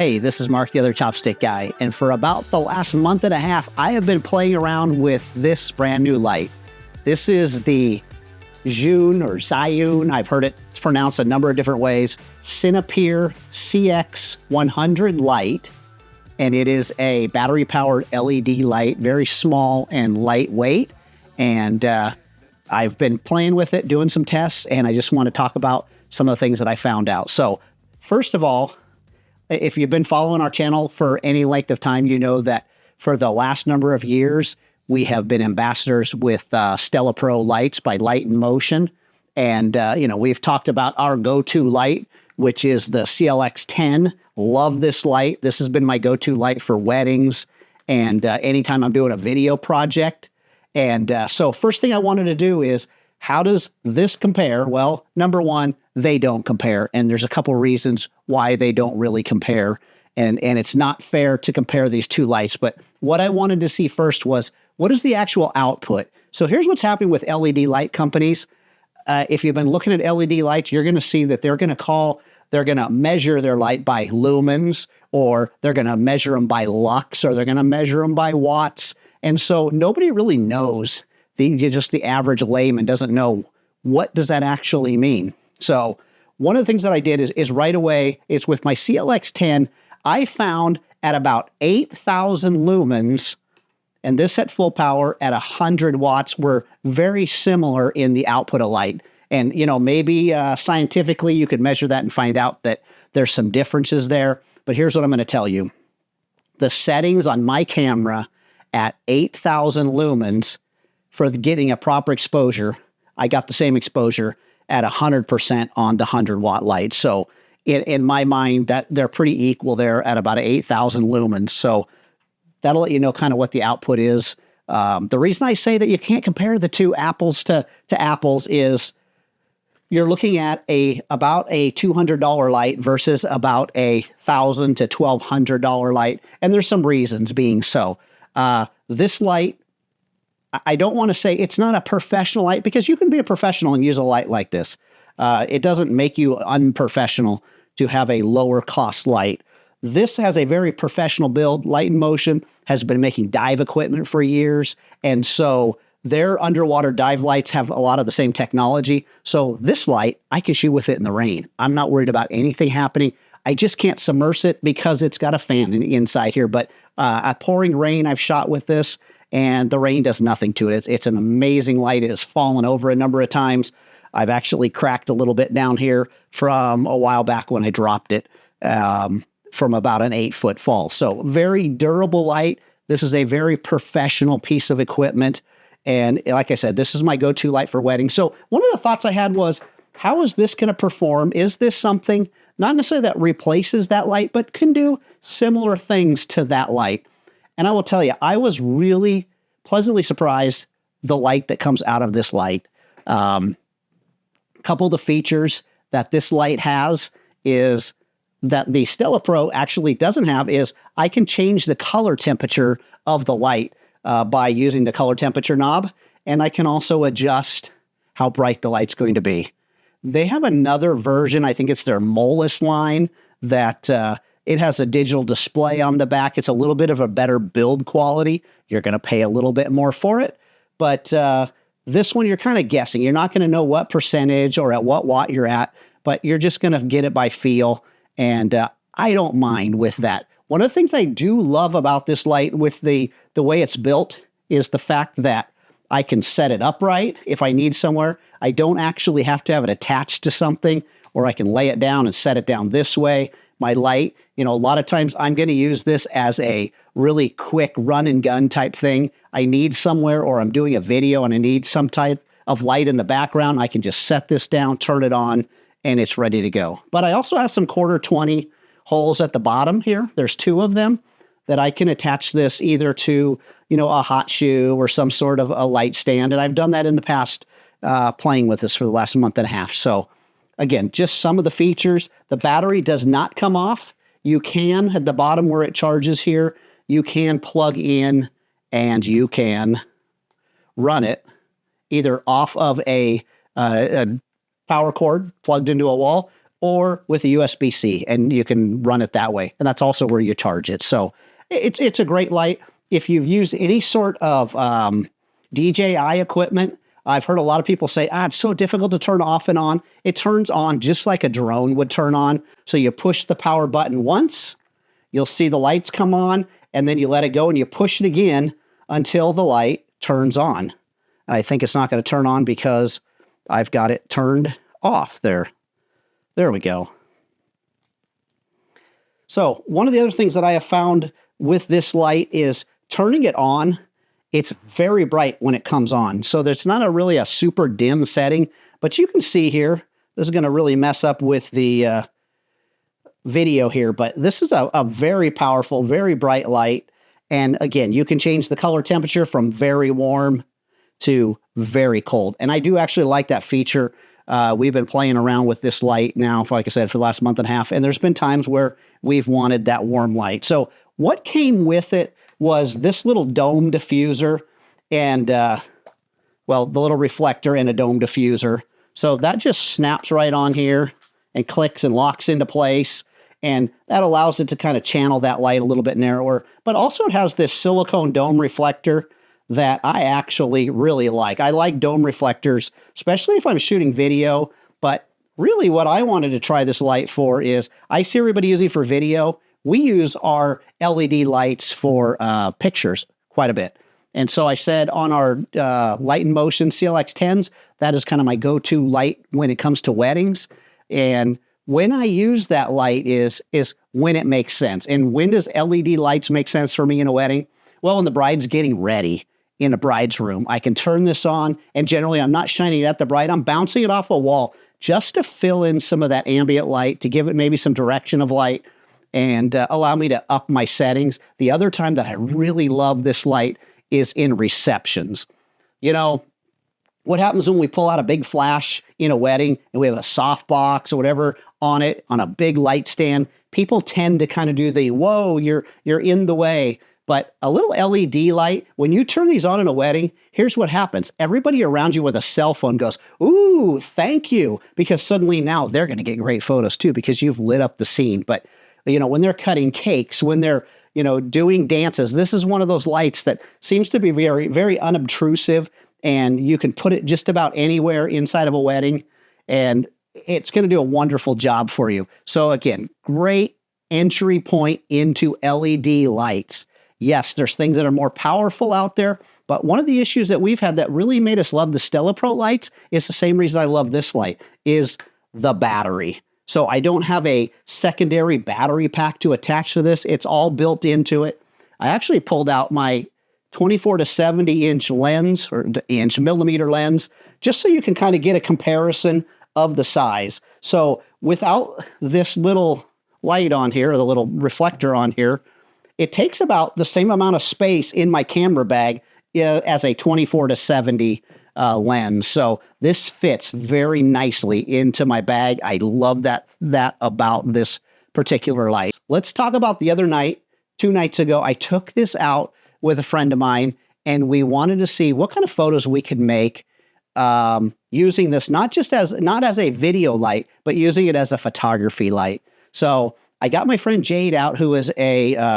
Hey, this is Mark, the other chopstick guy, and for about the last month and a half, I have been playing around with this brand new light. This is the Zhiyun, I've heard it pronounced a number of different ways, CINEPEER CX100 light, and it is a battery-powered LED light, very small and lightweight, and I've been playing with it, doing some tests, and I just want to talk about some of the things that I found out. So, first of all, if you've been following our channel for any length of time, you know that for the last number of years, we have been ambassadors with Stella Pro lights by Light in Motion. And, we've talked about our go-to light, which is the CLX10. Love this light. This has been my go-to light for weddings and anytime I'm doing a video project. And so first thing I wanted to do is, how does this compare? Well, number one, they don't compare. And there's a couple reasons why they don't really compare. And it's not fair to compare these two lights. But what I wanted to see first was, what is the actual output? So here's what's happening with LED light companies. If you've been looking at LED lights, you're going to see that they're going to measure their light by lumens, or they're going to measure them by lux, or they're going to measure them by watts. And so nobody really knows. Just the average layman doesn't know what does that actually mean. So one of the things that I did is right away, is with my CLX10, I found at about 8,000 lumens, and this at full power at 100 watts, were very similar in the output of light. And, maybe scientifically you could measure that and find out that there's some differences there. But here's what I'm going to tell you. The settings on my camera at 8,000 lumens for getting a proper exposure, I got the same exposure at 100% on the 100-watt light. So in my mind, that they're pretty equal there at about 8,000 lumens. So that'll let you know kind of what the output is. The reason I say that you can't compare the two apples to apples is you're looking at about a $200 light versus about a $1,000 to $1,200 light. And there's some reasons being so. This light, I don't want to say it's not a professional light, because you can be a professional and use a light like this. It doesn't make you unprofessional to have a lower cost light. This has a very professional build. Light in Motion has been making dive equipment for years. And so their underwater dive lights have a lot of the same technology. So this light, I can shoot with it in the rain. I'm not worried about anything happening. I just can't submerge it because it's got a fan inside here. But at pouring rain, I've shot with this, and the rain does nothing to it. It's an amazing light. It has fallen over a number of times. I've actually cracked a little bit down here from a while back when I dropped it from about an 8-foot fall. So very durable light. This is a very professional piece of equipment. And like I said, this is my go-to light for weddings. So one of the thoughts I had was, how is this going to perform? Is this something, not necessarily that replaces that light, but can do similar things to that light? And I will tell you, I was really pleasantly surprised the light that comes out of this light. Couple of the features that this light has is that the Stella Pro actually doesn't have is I can change the color temperature of the light by using the color temperature knob, and I can also adjust how bright the light's going to be. They have another version, I think it's their Molus line, that it has a digital display on the back. It's a little bit of a better build quality. You're going to pay a little bit more for it. But this one, you're kind of guessing. You're not going to know what percentage or at what watt you're at, but you're just going to get it by feel. And I don't mind with that. One of the things I do love about this light with the way it's built is the fact that I can set it upright if I need somewhere. I don't actually have to have it attached to something, or I can lay it down and set it down this way. My light, a lot of times I'm going to use this as a really quick run and gun type thing. I need somewhere, or I'm doing a video and I need some type of light in the background. I can just set this down, turn it on, and it's ready to go. But I also have some 1/4-20 holes at the bottom here. There's 2 of them that I can attach this either to, a hot shoe or some sort of a light stand. And I've done that in the past, playing with this for the last month and a half. So again, just some of the features. The battery does not come off. You can, at the bottom where it charges here, you can plug in and you can run it either off of a power cord plugged into a wall, or with a USB-C, and you can run it that way. And that's also where you charge it. So it's a great light. If you've used any sort of DJI equipment, I've heard a lot of people say, it's so difficult to turn off and on. It turns on just like a drone would turn on. So you push the power button once, you'll see the lights come on, and then you let it go and you push it again until the light turns on. And I think it's not going to turn on because I've got it turned off there. There we go. So one of the other things that I have found with this light is turning it on. It's very bright when it comes on. So there's not really a super dim setting, but you can see here, this is going to really mess up with the video here, but this is a very powerful, very bright light. And again, you can change the color temperature from very warm to very cold. And I do actually like that feature. We've been playing around with this light now, like I said, for the last month and a half, and there's been times where we've wanted that warm light. So what came with it was this little dome diffuser and, well, the little reflector and a dome diffuser. So that just snaps right on here and clicks and locks into place. And that allows it to kind of channel that light a little bit narrower. But also it has this silicone dome reflector that I actually really like. I like dome reflectors, especially if I'm shooting video. But really what I wanted to try this light for is, I see everybody using it for video. We use our LED lights for pictures quite a bit. And so I said on our Light in Motion CLX10s, that is kind of my go-to light when it comes to weddings. And when I use that light is when it makes sense. And when does LED lights make sense for me in a wedding? Well, when the bride's getting ready in a bride's room, I can turn this on, and generally I'm not shining it at the bride, I'm bouncing it off a wall just to fill in some of that ambient light, to give it maybe some direction of light, and allow me to up my settings. The other time that I really love this light is in receptions. You know, what happens when we pull out a big flash in a wedding and we have a softbox or whatever on it, on a big light stand? People tend to kind of do the, whoa, you're in the way. But a little LED light, when you turn these on in a wedding, here's what happens. Everybody around you with a cell phone goes, ooh, thank you. Because suddenly now they're going to get great photos too, because you've lit up the scene. But, you know, when they're cutting cakes, when they're, you know, doing dances, this is one of those lights that seems to be very, very unobtrusive. And you can put it just about anywhere inside of a wedding, and it's going to do a wonderful job for you. So again, great entry point into LED lights. Yes, there's things that are more powerful out there, but one of the issues that we've had that really made us love the Stella Pro lights is the same reason I love this light, is the battery. So I don't have a secondary battery pack to attach to this. It's all built into it. I actually pulled out my 24 to 70 inch lens, or inch millimeter lens, just so you can kind of get a comparison of the size. So without this little light on here, or the little reflector on here, it takes about the same amount of space in my camera bag as a 24 to 70 lens. So this fits very nicely into my bag. I love that about this particular light. Let's talk about the other night. 2 nights ago, I took this out with a friend of mine, and we wanted to see what kind of photos we could make using this, not as a video light, but using it as a photography light. So I got my friend Jade out, who is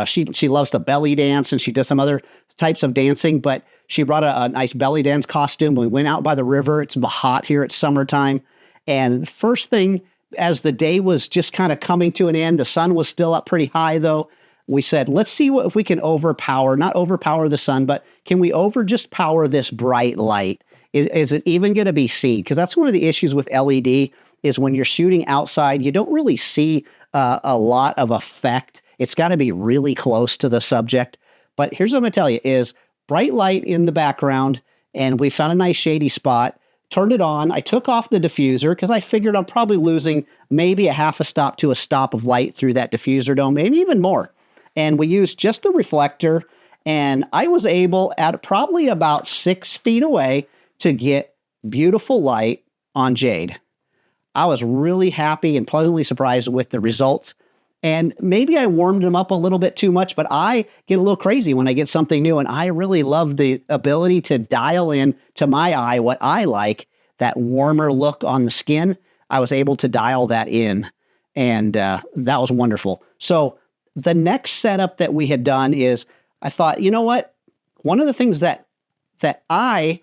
she loves to belly dance, and she does some other types of dancing, but she brought a nice belly dance costume. We went out by the river. It's hot here. It's summertime. And first thing, as the day was just kind of coming to an end, the sun was still up pretty high though, we said, let's see if we can not overpower the sun, but can we just power this bright light? Is it even going to be seen? Because that's one of the issues with LED, is when you're shooting outside, you don't really see a lot of effect. It's got to be really close to the subject. But here's what I'm going to tell you is bright light in the background, and we found a nice shady spot, turned it on. I took off the diffuser because I figured I'm probably losing maybe a half a stop to a stop of light through that diffuser dome, maybe even more. And we used just the reflector, and I was able, at probably about 6 feet away, to get beautiful light on Jade. I was really happy and pleasantly surprised with the results. And maybe I warmed them up a little bit too much, but I get a little crazy when I get something new, and I really love the ability to dial in to my eye what I like, that warmer look on the skin. I was able to dial that in. And that was wonderful. So the next setup that we had done is I thought, you know what? One of the things that I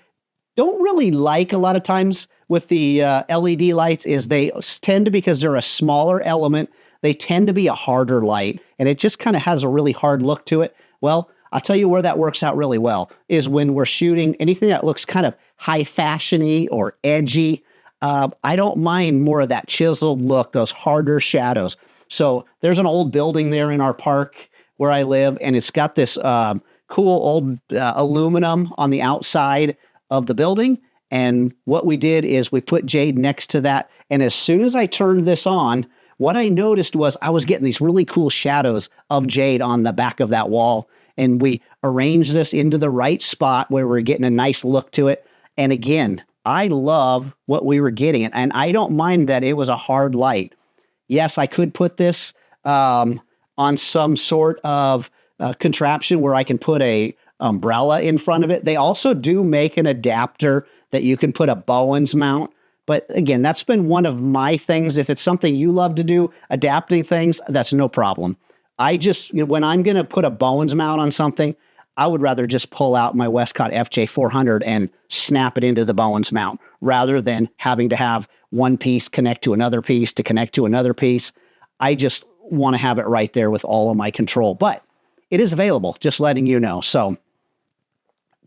don't really like a lot of times with the LED lights is they tend to, because they're a smaller element, they tend to be a harder light, and it just kind of has a really hard look to it. Well, I'll tell you where that works out really well is when we're shooting anything that looks kind of high fashion-y or edgy. I don't mind more of that chiseled look, those harder shadows. So there's an old building there in our park where I live, and it's got this cool old aluminum on the outside of the building. And what we did is we put jade next to that. And as soon as I turned this on, what I noticed was I was getting these really cool shadows of jade on the back of that wall. And we arranged this into the right spot where we're getting a nice look to it. And again, I love what we were getting. And I don't mind that it was a hard light. Yes, I could put this on some sort of contraption where I can put a umbrella in front of it. They also do make an adapter that you can put a Bowens mount. But again, that's been one of my things. If it's something you love to do, adapting things, that's no problem. I just, when I'm going to put a Bowens mount on something, I would rather just pull out my Westcott FJ400 and snap it into the Bowens mount rather than having to have one piece connect to another piece to connect to another piece. I just want to have it right there with all of my control. But it is available, just letting you know. So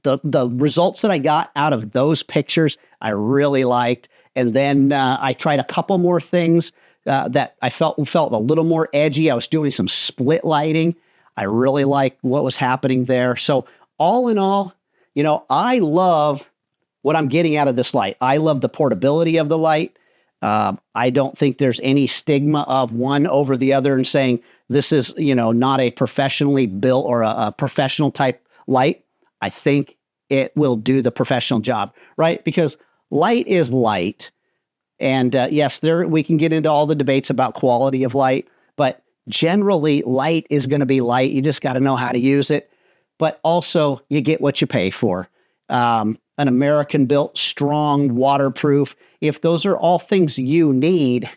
the results that I got out of those pictures, I really liked. And then I tried a couple more things that I felt a little more edgy. I was doing some split lighting. I really liked what was happening there. So all in all, I love what I'm getting out of this light. I love the portability of the light. I don't think there's any stigma of one over the other and saying this is, not a professionally built or a professional type light. I think it will do the professional job, right? Because light is light. And yes, we can get into all the debates about quality of light, but generally light is going to be light. You just got to know how to use it. But also you get what you pay for. An American built, strong, waterproof. If those are all things you need,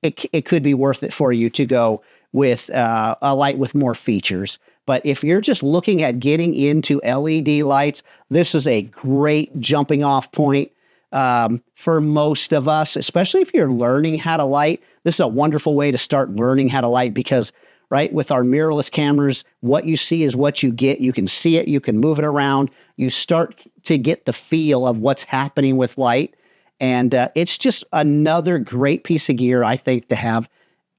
it could be worth it for you to go with a light with more features. But if you're just looking at getting into LED lights, this is a great jumping off point for most of us, especially if you're learning how to light. This is a wonderful way to start learning how to light because, right, with our mirrorless cameras, what you see is what you get. You can see it, you can move it around. You start to get the feel of what's happening with light. And it's just another great piece of gear, I think, to have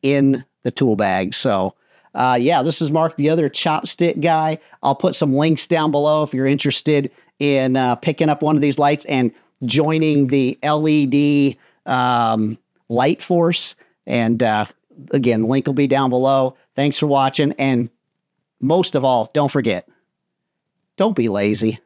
in the tool bag. So, yeah, this is Mark, the other chopstick guy. I'll put some links down below if you're interested in picking up one of these lights and joining the LED light force. And again, link will be down below. Thanks for watching. And most of all, don't forget, don't be lazy.